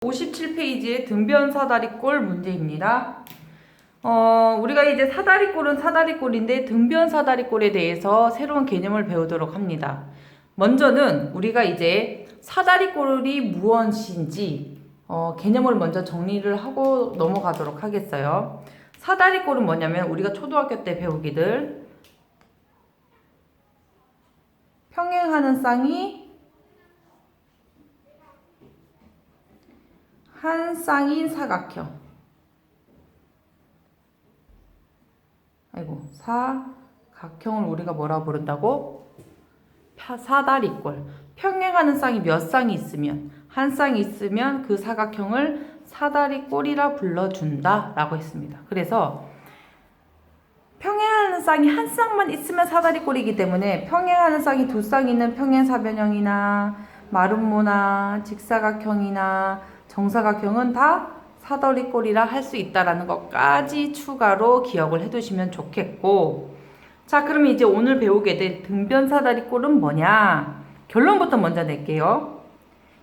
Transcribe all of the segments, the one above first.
57페이지의 등변 사다리꼴 문제입니다. 우리가 이제 사다리꼴은 사다리꼴인데 등변 사다리꼴에 대해서 새로운 개념을 배우도록 합니다. 먼저는 우리가 이제 사다리꼴이 무엇인지 개념을 먼저 정리를 하고 넘어가도록 하겠어요. 사다리꼴은 뭐냐면 우리가 초등학교 때 배우기들 평행하는 쌍이 한 쌍인 사각형. 사각형을 우리가 뭐라 부른다고? 사다리꼴. 평행하는 쌍이 몇 쌍이 있으면, 한 쌍이 있으면 그 사각형을 사다리꼴이라 불러준다 라고 했습니다. 그래서 평행하는 쌍이 한 쌍만 있으면 사다리꼴이기 때문에 평행하는 쌍이 두 쌍 있는 평행사변형이나 마름모나 직사각형이나 정사각형은 다 사다리꼴이라 할 수 있다라는 것까지 추가로 기억을 해두시면 좋겠고, 자, 그러면 이제 오늘 배우게 될 등변 사다리꼴은 뭐냐? 결론부터 먼저 낼게요.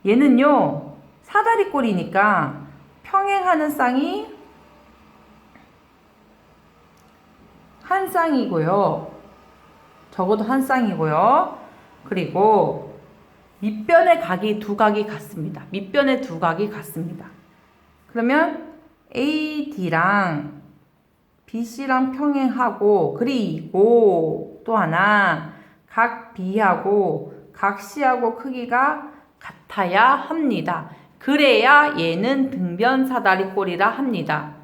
얘는요, 사다리꼴이니까 평행하는 쌍이 한 쌍이고요. 적어도 한 쌍이고요. 그리고 밑변의 각이 두 각이 같습니다. 밑변의 두 각이 같습니다. 그러면 AD랑 BC랑 평행하고, 그리고 또 하나 각 B하고 각 C하고 크기가 같아야 합니다. 그래야 얘는 등변 사다리꼴이라 합니다.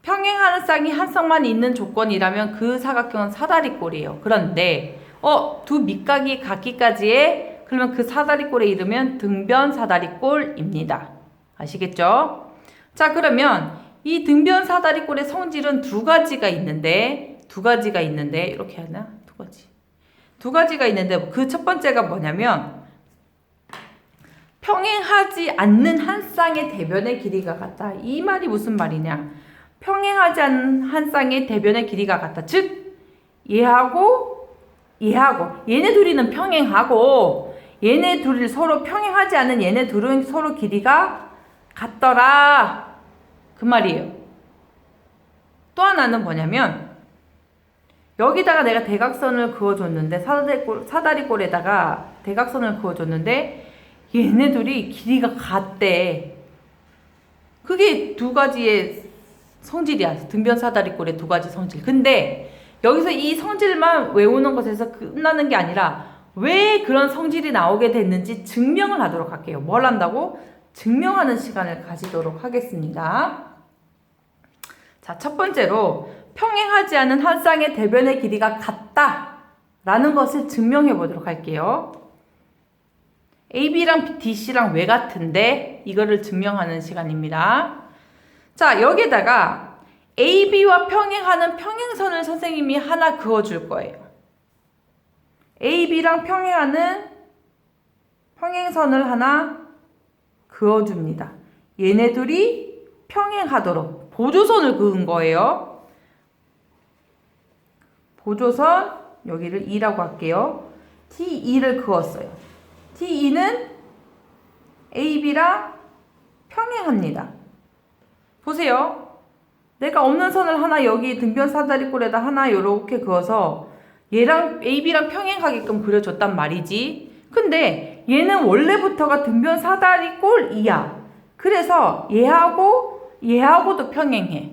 평행하는 쌍이 한 쌍만 있는 조건이라면 그 사각형은 사다리꼴이에요. 그런데 두 밑각이 같기까지에, 그러면 그 사다리꼴의 이름은 등변 사다리꼴입니다. 아시겠죠? 자, 그러면 이 등변 사다리꼴의 성질은 두 가지가 있는데 이렇게 하나? 두 가지가 있는데 그 첫 번째가 뭐냐면 평행하지 않는 한 쌍의 대변의 길이가 같다. 이 말이 무슨 말이냐? 평행하지 않는 한 쌍의 대변의 길이가 같다. 즉 얘하고 얘네 둘이는 평행하고 얘네 둘이 서로 평행하지 않은 얘네 둘은 서로 길이가 같더라, 그 말이에요. 또 하나는 뭐냐면 여기다가 내가 대각선을 그어줬는데 사다리꼴에다가 대각선을 그어줬는데 얘네 둘이 길이가 같대. 그게 두 가지의 성질이야. 등변 사다리꼴의 두 가지 성질. 근데 여기서 이 성질만 외우는 것에서 끝나는 게 아니라 왜 그런 성질이 나오게 됐는지 증명을 하도록 할게요. 뭘 한다고? 증명하는 시간을 가지도록 하겠습니다. 자, 첫 번째로 평행하지 않은 한 쌍의 대변의 길이가 같다라는 것을 증명해 보도록 할게요. AB랑 DC랑 왜 같은데? 이거를 증명하는 시간입니다. 자, 여기다가 AB와 평행하는 평행선을 선생님이 하나 그어줄 거예요. AB랑 평행하는 평행선을 하나 그어줍니다. 얘네 둘이 평행하도록 보조선을 그은 거예요. 보조선, 여기를 E라고 할게요. T2를 그었어요. T2는 AB랑 평행합니다. 보세요. 내가 없는 선을 하나 여기 등변 사다리꼴에다 하나 이렇게 그어서 얘랑 AB랑 평행하게끔 그려줬단 말이지. 근데 얘는 원래부터가 등변 사다리꼴이야. 그래서 얘하고도 평행해.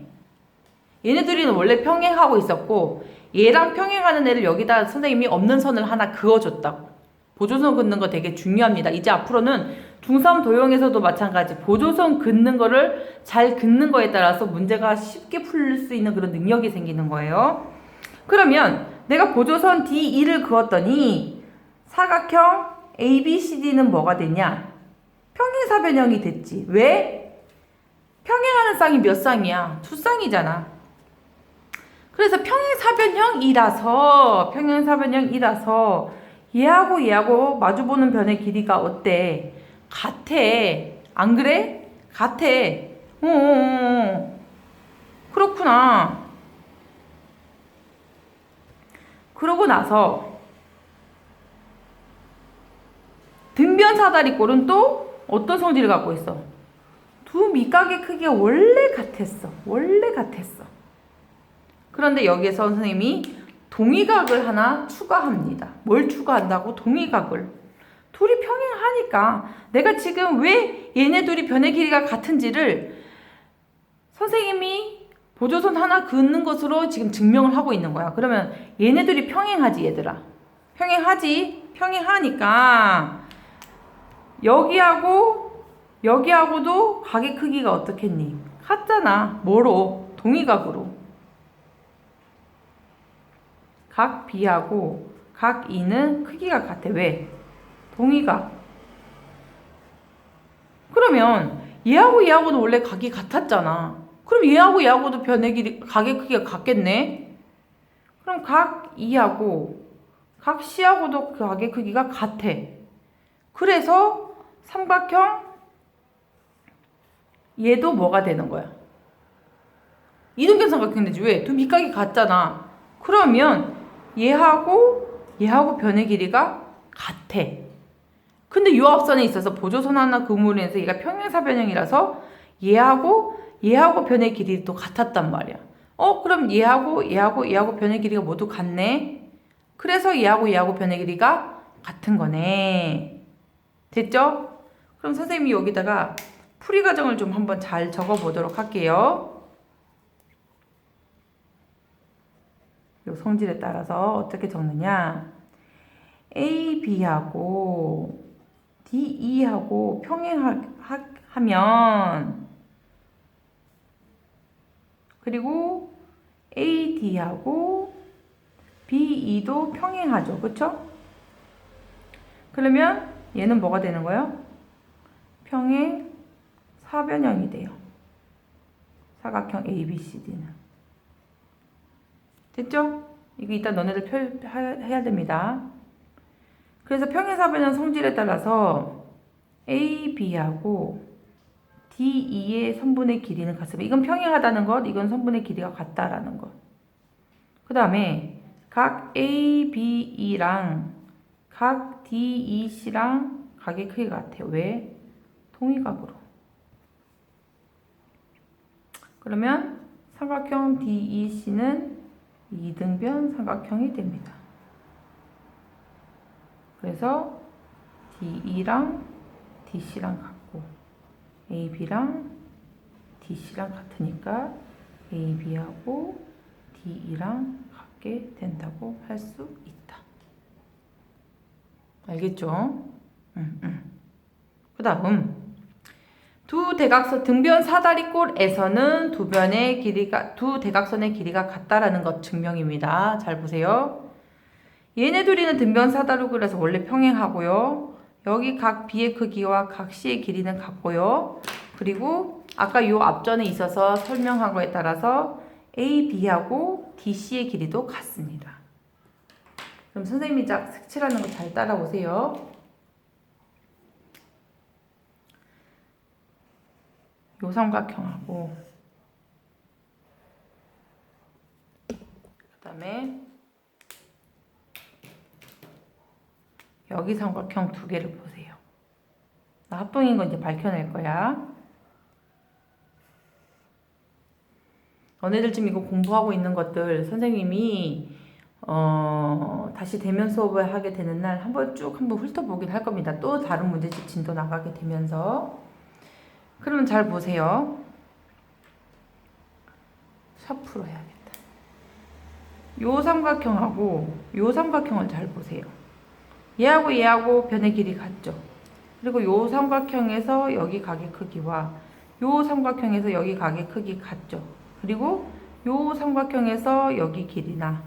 얘네들이는 원래 평행하고 있었고 얘랑 평행하는 애를 여기다 선생님이 없는 선을 하나 그어줬다고. 보조선 긋는 거 되게 중요합니다. 이제 앞으로는 중3 도형에서도 마찬가지 보조선 긋는 거를 잘 긋는 거에 따라서 문제가 쉽게 풀릴 수 있는 그런 능력이 생기는 거예요. 그러면 내가 보조선 D2를 그었더니 사각형 ABCD는 뭐가 됐냐? 평행사변형이 됐지. 왜? 평행하는 쌍이 몇 쌍이야? 두 쌍이잖아. 그래서 평행사변형이라서 얘하고 마주보는 변의 길이가 어때? 같아. 안 그래? 같아. 그렇구나. 그러고 나서 등변 사다리꼴은 또 어떤 성질을 갖고 있어? 두 밑각의 크기가 원래 같았어. 그런데 여기에서 선생님이 동위각을 하나 추가합니다. 뭘 추가한다고? 동위각을. 둘이 평행하니까 내가 지금 왜 얘네 둘이 변의 길이가 같은지를 선생님이 보조선 하나 긋는 것으로 지금 증명을 하고 있는 거야. 그러면 얘네 둘이 평행하지, 얘들아. 평행하니까 여기하고도 각의 크기가 어떻겠니? 같잖아. 뭐로? 동위각으로. 각 B하고 각 E는 크기가 같아. 왜? 동위각. 그러면 얘하고는 원래 각이 같았잖아. 그럼 얘하고도 변의 길이, 각의 크기가 같겠네? 그럼 각 E하고 각 C하고도 그 각의 크기가 같아. 그래서 삼각형 얘도 뭐가 되는 거야? 이등변 삼각형 되지. 왜? 두 밑각이 같잖아. 그러면 얘하고 변의 길이가 같아. 근데 요 앞선에 있어서 보조선 하나 그음으로 인해서 얘가 평행사변형이라서 얘하고 변의 길이도 같았단 말이야. 그럼 얘하고 변의 길이가 모두 같네. 그래서 얘하고 변의 길이가 같은 거네. 됐죠? 그럼 선생님이 여기다가 풀이 과정을 좀 한번 잘 적어 보도록 할게요. 요 성질에 따라서 어떻게 적느냐? A, B하고 D, E하고 평행하면 그리고 A, D하고 B, E도 평행하죠. 그쵸? 그러면 얘는 뭐가 되는 거예요? 평행 사변형이 돼요. 사각형 ABCD는. 됐죠? 이거 이따 너네들 해야 됩니다. 그래서 평행사변형 성질에 따라서 A, B하고 D, E의 선분의 길이는 같습니다. 이건 평행하다는 것, 이건 선분의 길이가 같다라는 것. 그 다음에 각 A, B, E랑 각 D, E, C랑 각의 크기가 같아요. 왜? 동위각으로. 그러면 삼각형 D, E, C는 이등변 삼각형이 됩니다. 그래서 DE랑 DC랑 같고 AB랑 DC랑 같으니까 AB하고 DE랑 같게 된다고 할 수 있다. 알겠죠? 그 다음 두 대각선 등변 사다리꼴에서는 두 대각선의 길이가 같다라는 것 증명입니다. 잘 보세요. 얘네 둘이는 등변 사다리꼴에서 원래 평행하고요. 여기 각 B의 크기와 각 C의 길이는 같고요. 그리고 아까 요 앞전에 있어서 설명한 거에 따라서 A, B하고 D, C의 길이도 같습니다. 그럼 선생님이 색칠하는 거 잘 따라오세요. 요 삼각형하고 그 다음에 여기 삼각형 두 개를 보세요. 나 합동인 거 이제 밝혀낼 거야. 너네들 지금 이거 공부하고 있는 것들 선생님이 다시 대면 수업을 하게 되는 날 한번 훑어보긴 할 겁니다. 또 다른 문제집 진도 나가게 되면서. 그러면 잘 보세요. 샤프로 해야겠다. 요 삼각형하고 요 삼각형을 잘 보세요. 얘하고 변의 길이 같죠. 그리고 요 삼각형에서 여기 각의 크기와 요 삼각형에서 여기 각의 크기 같죠. 그리고 요 삼각형에서 여기 길이나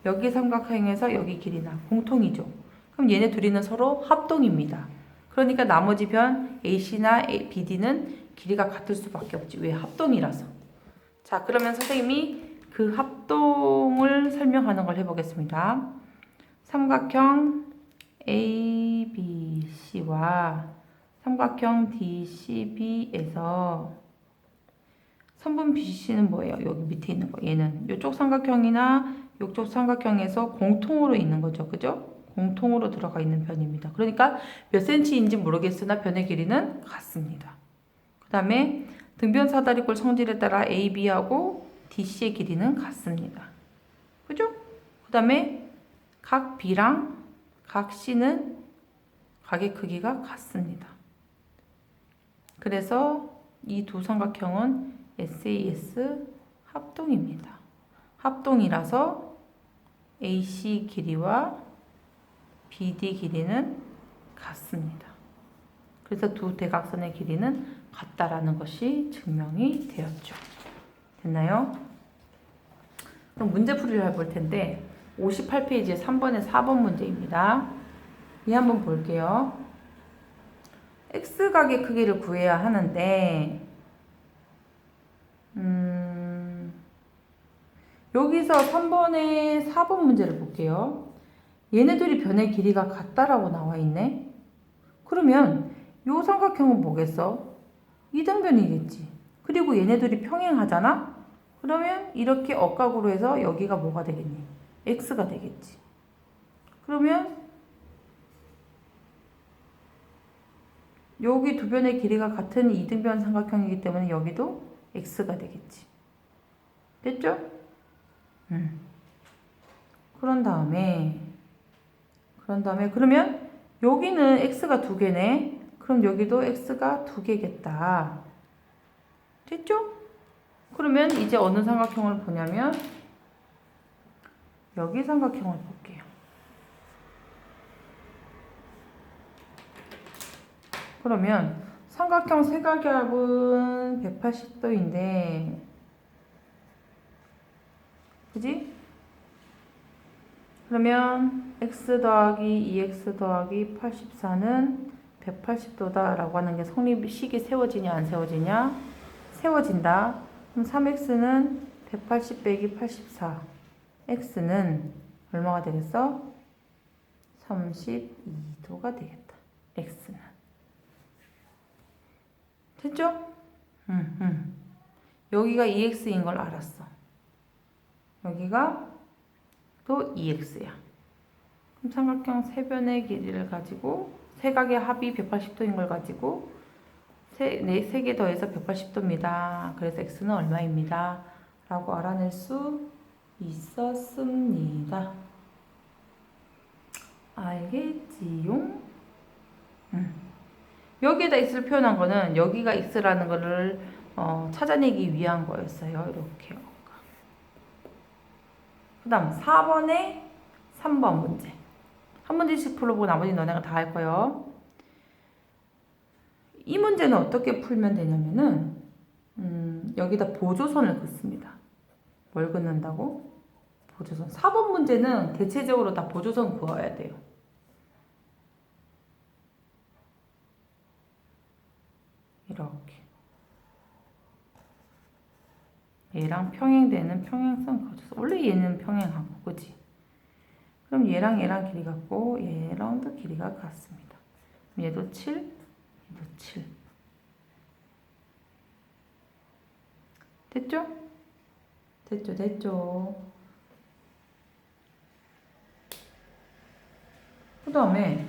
여기 삼각형에서 여기 길이나 공통이죠. 그럼 얘네 둘이는 서로 합동입니다. 그러니까 나머지 변 AC나 BD는 길이가 같을 수밖에 없지. 왜? 합동이라서. 자, 그러면 선생님이 그 합동을 설명하는 걸 해보겠습니다. 삼각형 ABC와 삼각형 DCB에서 선분 BC는 뭐예요? 여기 밑에 있는 거. 얘는 이쪽 삼각형이나 이쪽 삼각형에서 공통으로 있는 거죠. 그죠? 공통으로 들어가 있는 변입니다. 그러니까 몇 cm인지 모르겠으나 변의 길이는 같습니다. 그 다음에 등변 사다리꼴 성질에 따라 AB하고 DC의 길이는 같습니다. 그죠? 그 다음에 각 B랑 각 C는 각의 크기가 같습니다. 그래서 이 두 삼각형은 SAS 합동입니다. 합동이라서 AC 길이와 BD 길이는 같습니다. 그래서 두 대각선의 길이는 같다라는 것이 증명이 되었죠. 됐나요? 그럼 문제풀이를 해볼 텐데 58페이지에 3번에 4번 문제입니다. 이 한번 볼게요. X각의 크기를 구해야 하는데 여기서 3번에 4번 문제를 볼게요. 얘네들이 변의 길이가 같다라고 나와 있네. 그러면 요 삼각형은 뭐겠어? 이등변이겠지. 그리고 얘네들이 평행하잖아? 그러면 이렇게 억각으로 해서 여기가 뭐가 되겠니? X가 되겠지. 그러면 여기 두 변의 길이가 같은 이등변 삼각형이기 때문에 여기도 X가 되겠지. 됐죠? 그런 다음에 그러면 여기는 X가 두 개네. 그럼 여기도 X가 두 개겠다. 됐죠? 그러면 이제 어느 삼각형을 보냐면 여기 삼각형을 볼게요. 그러면 삼각형 세각압은 180도인데 그지? 그러면 x 더하기 2x 더하기 84는 180도다 라고 하는 게 성립식이 세워지냐 안 세워지냐? 세워진다. 그럼 3x는 180 빼기 84 x는 얼마가 되겠어? 32도가 되겠다. x는 됐죠? 여기가 2x인 걸 알았어. 여기가 또 2x야. 그럼 삼각형 세 변의 길이를 가지고 세각의 합이 180도인 걸 가지고 세 개 더해서 180도입니다. 그래서 x는 얼마입니다. 라고 알아낼 수 있었습니다. 알겠지요? 여기에다 x를 표현한 거는 여기가 x라는 거를 찾아내기 위한 거였어요. 이렇게. 그 다음 4번에 3번 문제. 한 문제씩 풀어보고 나머지 너네가 다 할 거예요. 이 문제는 어떻게 풀면 되냐면은 여기다 보조선을 긋습니다. 뭘 긋는다고? 보조선. 4번 문제는 대체적으로 다 보조선 그어야 돼요. 이렇게. 얘랑 평행되는 평행선 그어줘서 원래 얘는 평행하고 그지? 그럼 얘랑 길이 같고 얘랑도 길이가 같습니다. 얘도 7, 얘도 7. 됐죠? 됐죠. 그 다음에